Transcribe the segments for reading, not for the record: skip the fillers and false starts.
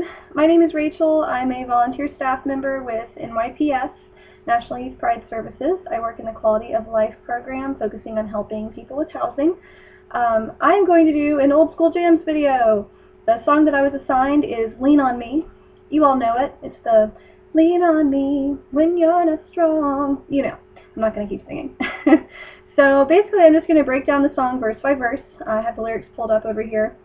everyone. My name is Rachel. I'm a volunteer staff member with NYPS, National Youth Pride Services. I work in the Quality of Life program, focusing on helping people with housing. I'm going to do an old school jams video. The song that I was assigned is Lean on Me. You all know it. It's the Lean on me when you're not strong. You know, I'm not going to keep singing. So basically I'm just going to break down the song verse by verse. I have the lyrics pulled up over here.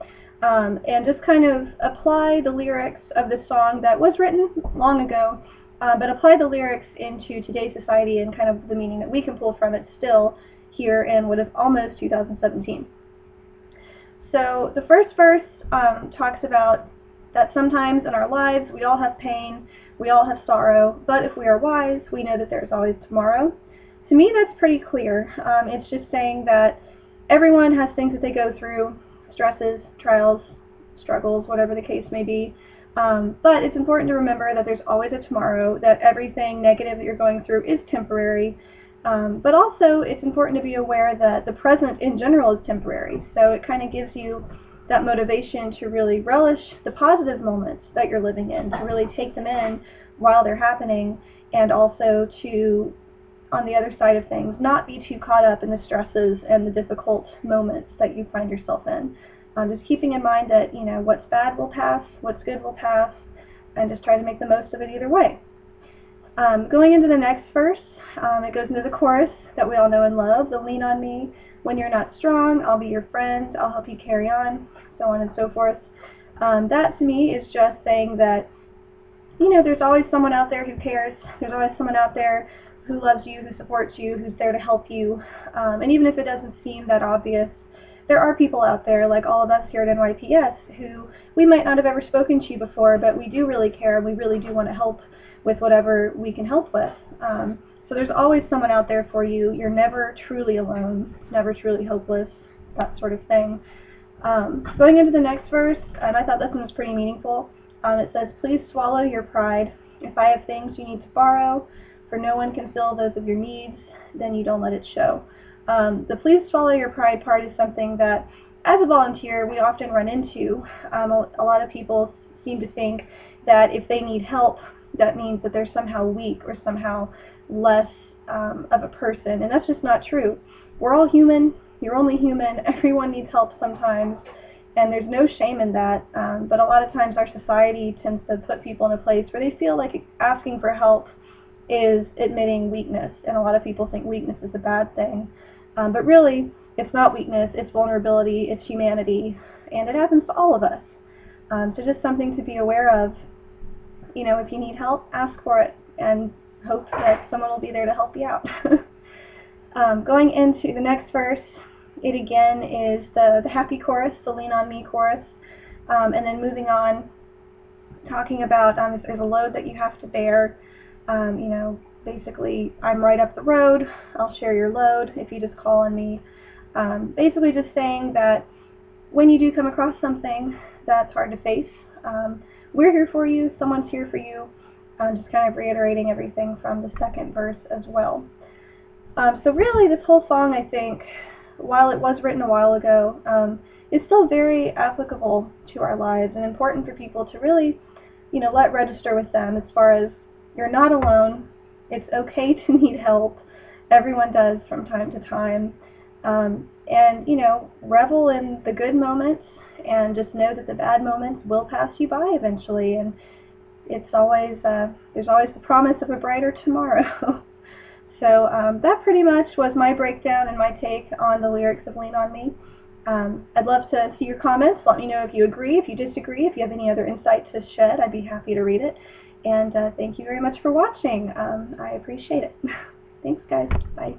And just kind of apply the lyrics of the song that was written long ago, but apply the lyrics into today's society and kind of the meaning that we can pull from it still here in what is almost 2017. So the first verse talks about that sometimes in our lives we all have pain, we all have sorrow, but if we are wise, we know that there's always tomorrow. To me, that's pretty clear. It's just saying that everyone has things that they go through, stresses, trials, struggles, whatever the case may be. But it's important to remember that there's always a tomorrow, that everything negative that you're going through is temporary. But also it's important to be aware that the present in general is temporary. So it kind of gives you that motivation to really relish the positive moments that you're living in, to really take them in while they're happening, and also to, on the other side of things, not be too caught up in the stresses and the difficult moments that you find yourself in. Just keeping in mind that, you know, what's bad will pass, what's good will pass, and just try to make the most of it either way. Going into the next verse, it goes into the chorus that we all know and love, the lean on me when you're not strong, I'll be your friend, I'll help you carry on, so on and so forth. That to me is just saying that, you know, there's always someone out there who cares, there's always someone out there who loves you, who supports you, who's there to help you. And even if it doesn't seem that obvious, there are people out there, like all of us here at NYPS, who we might not have ever spoken to you before, but we do really care, and we really do want to help with whatever we can help with. So there's always someone out there for you. You're never truly alone, never truly hopeless, that sort of thing. Going into the next verse, and I thought this one was pretty meaningful. It says, please swallow your pride. If I have things you need to borrow, for no one can fill those of your needs, then you don't let it show. The please swallow your pride part is something that, as a volunteer, we often run into. A lot of people seem to think that if they need help, that means that they're somehow weak or somehow less of a person, and that's just not true. We're all human. You're only human. Everyone needs help sometimes, and there's no shame in that. But a lot of times our society tends to put people in a place where they feel like asking for help is admitting weakness, and a lot of people think weakness is a bad thing. But really, it's not weakness, it's vulnerability, it's humanity, and it happens to all of us. So just something to be aware of. You know, if you need help, ask for it, and hope that someone will be there to help you out. Going into the next verse, it again is the happy chorus, the lean on me chorus, and then moving on, talking about if there's a load that you have to bear. You know, basically, I'm right up the road, I'll share your load if you just call on me. Basically just saying that when you do come across something that's hard to face, we're here for you, someone's here for you. Just kind of reiterating everything from the second verse as well. So really this whole song, I think, while it was written a while ago, is still very applicable to our lives and important for people to really, you know, let register with them as far as you're not alone. It's okay to need help. Everyone does from time to time. And, you know, revel in the good moments and just know that the bad moments will pass you by eventually. And it's always, there's always the promise of a brighter tomorrow. So that pretty much was my breakdown and my take on the lyrics of Lean on Me. I'd love to see your comments. Let me know if you agree, if you disagree, if you have any other insight to shed. I'd be happy to read it. And thank you very much for watching. I appreciate it. Thanks, guys. Bye.